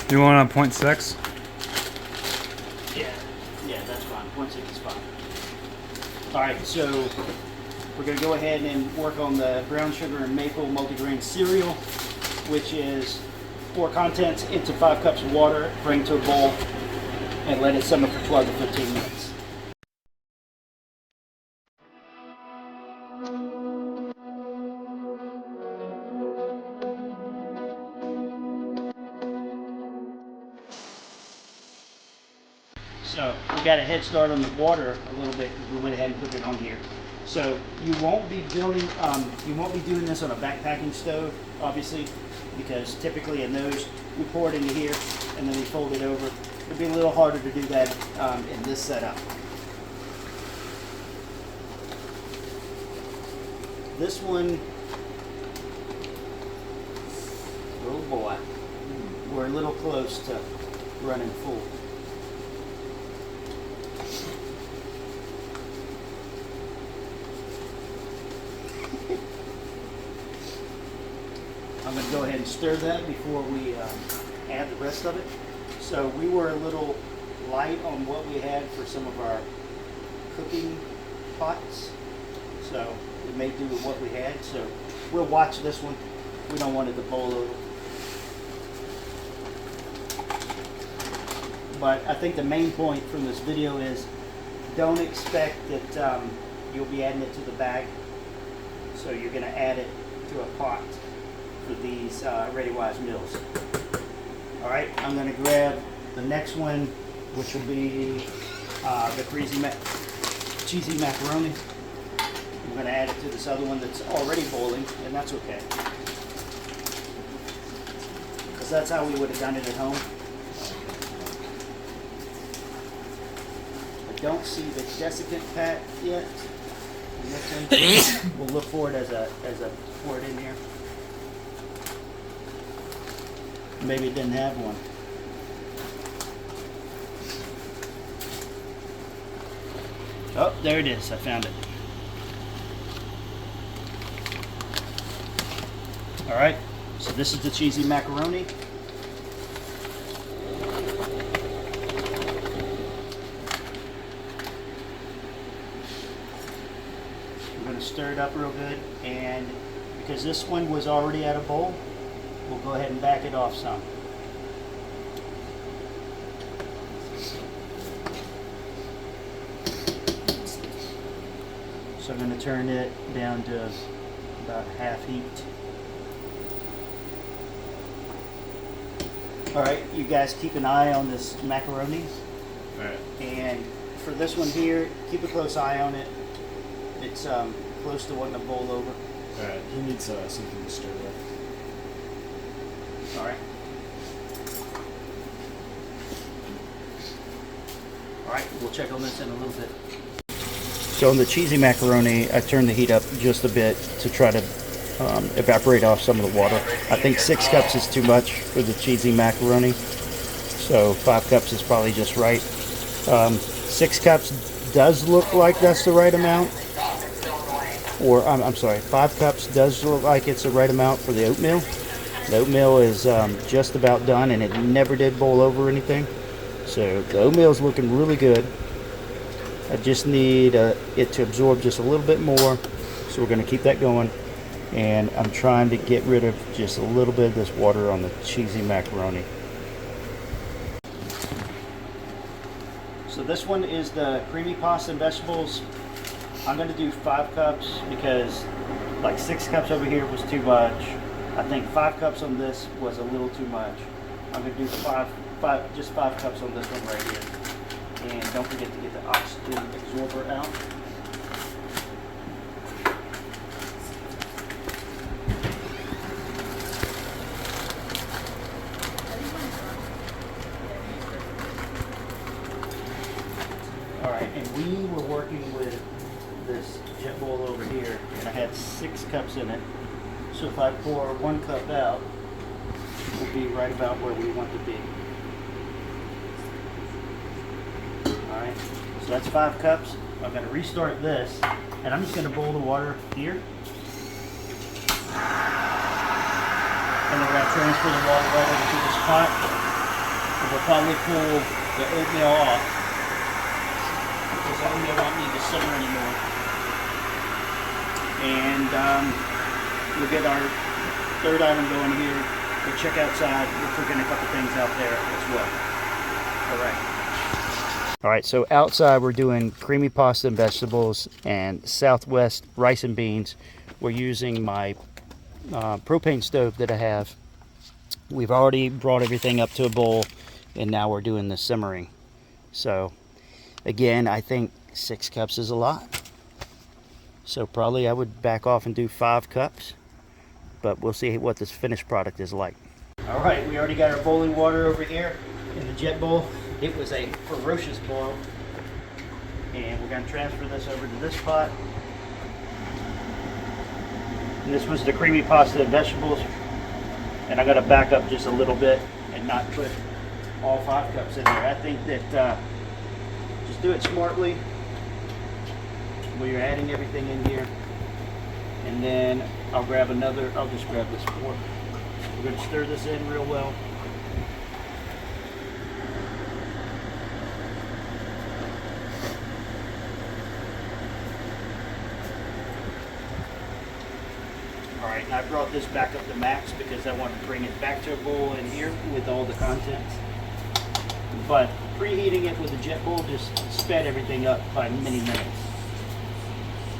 You want a 0.6? Yeah, that's fine. 0.6 is fine. All right, so we're going to go ahead and work on the brown sugar and maple multigrain cereal, which is pour contents into 5 cups of water, bring to a boil, and let it simmer for 12 to 15 minutes. So we got a head start on the water a little bit because we went ahead and put it on here. So you won't be doing this on a backpacking stove, obviously, because typically in those we pour it into here and then we fold it over. It'd be a little harder to do that in this setup. This one, oh boy, we're a little close to running full. I'm going to go ahead and stir that before we add the rest of it. So we were a little light on what we had for some of our cooking pots. So we may do with what we had. So we'll watch this one. We don't want it to boil over. But I think the main point from this video is don't expect that you'll be adding it to the bag. So you're going to add it to a pot for these ReadyWise meals. All right, I'm going to grab the next one, which will be the cheesy macaroni. I'm going to add it to this other one that's already boiling, and that's okay, because that's how we would have done it at home. I don't see the desiccant pack yet. We'll look for it as a pour it in here. Maybe it didn't have one. Oh, there it is. I found it. All right. So this is the cheesy macaroni. We're going to stir it up real good, and because this one was already at a bowl, we'll go ahead and back it off some. So I'm going to turn it down to about half heat. Alright, you guys keep an eye on this macaroni. Alright. And for this one here, keep a close eye on it. It's close to wanting to boil over. Alright, he needs something to stir with. Alright. Alright, we'll check on this in a little bit. So on the cheesy macaroni, I turned the heat up just a bit to try to evaporate off some of the water. I think 6 cups is too much for the cheesy macaroni, so 5 cups is probably just right. 6 cups does look like that's the right amount, or I'm sorry, 5 cups does look like it's the right amount for the oatmeal. The oatmeal is just about done, and it never did boil over anything, so the oatmeal is looking really good. I just need it to absorb just a little bit more, so we're going to keep that going. And I'm trying to get rid of just a little bit of this water on the cheesy macaroni. So this one is the creamy pasta and vegetables. I'm going to do 5 cups because like 6 cups over here was too much. I think 5 cups on this was a little too much. I'm going to do just 5 cups on this one right here. And don't forget to get the oxygen absorber out. Alright, and we were working with this jet bowl over here, and I had 6 cups in it. So if I pour 1 cup out, we'll be right about where we want to be. Alright, so that's 5 cups. I'm going to restart this, and I'm just going to boil the water here. And then we're going to transfer the water right over to this pot. We'll probably pull the oatmeal off because the oatmeal won't need to simmer anymore. And we'll get our third item going here. We'll check outside. We're cooking a couple things out there as well. All right, so outside we're doing creamy pasta and vegetables and Southwest rice and beans. We're using my propane stove that I have. We've already brought everything up to a boil, and now we're doing the simmering. So again, I think 6 cups is a lot. So probably I would back off and do 5 cups, but we'll see what this finished product is like. All right, we already got our boiling water over here in the jet bowl. It was a ferocious boil, and we're gonna transfer this over to this pot. And this was the creamy pasta and vegetables, and I gotta back up just a little bit and not put all 5 cups in there. I think that just do it smartly when you're adding everything in here, and then I'll just grab this fork. We're gonna stir this in real well. Alright, and I brought this back up to max because I want to bring it back to a boil in here with all the contents. But preheating it with a jet bowl just sped everything up by many minutes.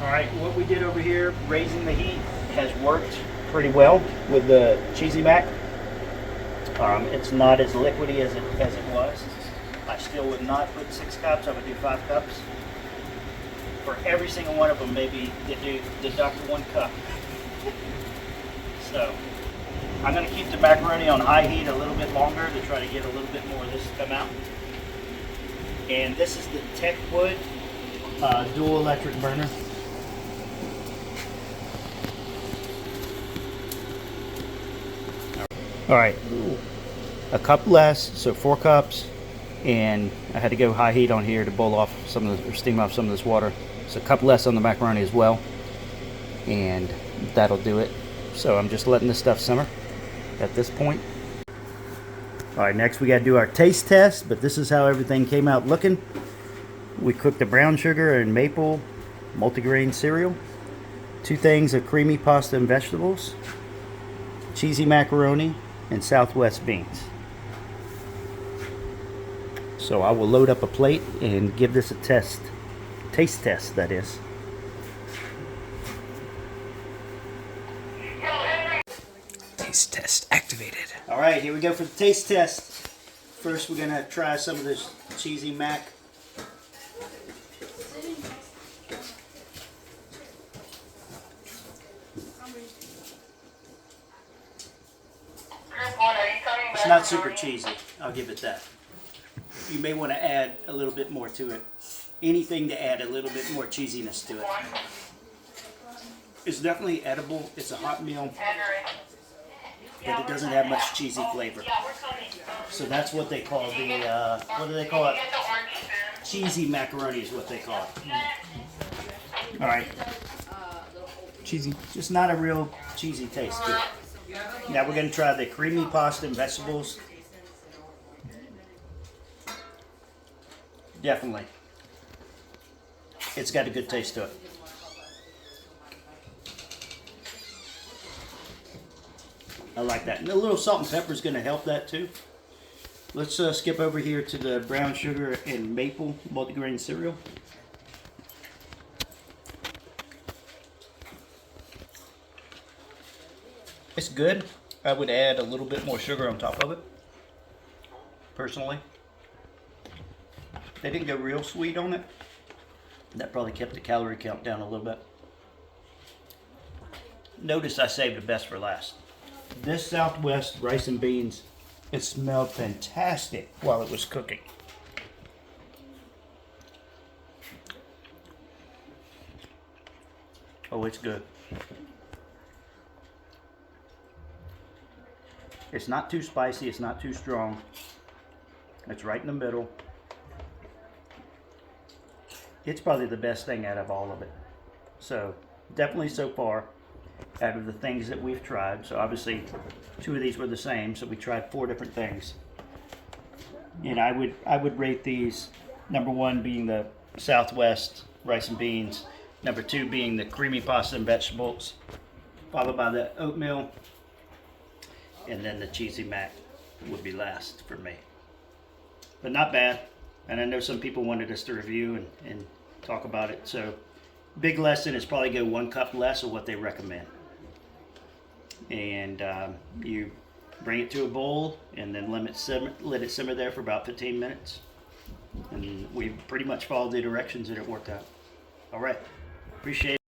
Alright, what we did over here, raising the heat, has worked pretty well with the cheesy mac. It's not as liquidy as it was. I still would not put 6 cups, I would do 5 cups. For every single one of them, maybe deduct 1 cup. So I'm going to keep the macaroni on high heat a little bit longer to try to get a little bit more of this to come out. And this is the Techwood dual electric burner. All right, a cup less, so 4 cups, and I had to go high heat on here to boil off some of the, or steam off some of this water. So a cup less on the macaroni as well, and that'll do it. So I'm just letting this stuff simmer at this point. All right, next we got to do our taste test, but this is how everything came out looking. We cooked the brown sugar and maple multigrain cereal, 2 things of creamy pasta and vegetables, cheesy macaroni, and Southwest beans. So I will load up a plate and give this a taste test, that is. Taste test activated. All right, here we go for the taste test. First, we're gonna try some of this cheesy mac. It's not super cheesy, I'll give it that. You may want to add a little bit more to it. Anything to add a little bit more cheesiness to it. It's definitely edible. It's a hot meal, but it doesn't have much cheesy flavor. So that's what they call the, what do they call it? Cheesy macaroni is what they call it. All right. Cheesy. Just not a real cheesy taste to it. Now we're going to try the creamy pasta and vegetables. Definitely. It's got a good taste to it. I like that. And a little salt and pepper is going to help that too. Let's skip over here to the brown sugar and maple multigrain cereal. It's good. I would add a little bit more sugar on top of it, personally. They didn't go real sweet on it. That probably kept the calorie count down a little bit. Notice I saved the best for last. This Southwest rice and beans, it smelled fantastic while it was cooking. Oh, it's good. It's not too spicy, it's not too strong. It's right in the middle. It's probably the best thing out of all of it. So, definitely so far, out of the things that we've tried. So obviously, 2 of these were the same, so we tried 4 different things. And I would rate these, number one being the Southwest rice and beans, number two being the creamy pasta and vegetables, followed by the oatmeal, and then the cheesy mac would be last for me. But not bad. And I know some people wanted us to review and talk about it. So big lesson is probably go 1 cup less of what they recommend. And you bring it to a bowl and then let it simmer there for about 15 minutes. And we pretty much followed the directions and it worked out. All right. Appreciate it.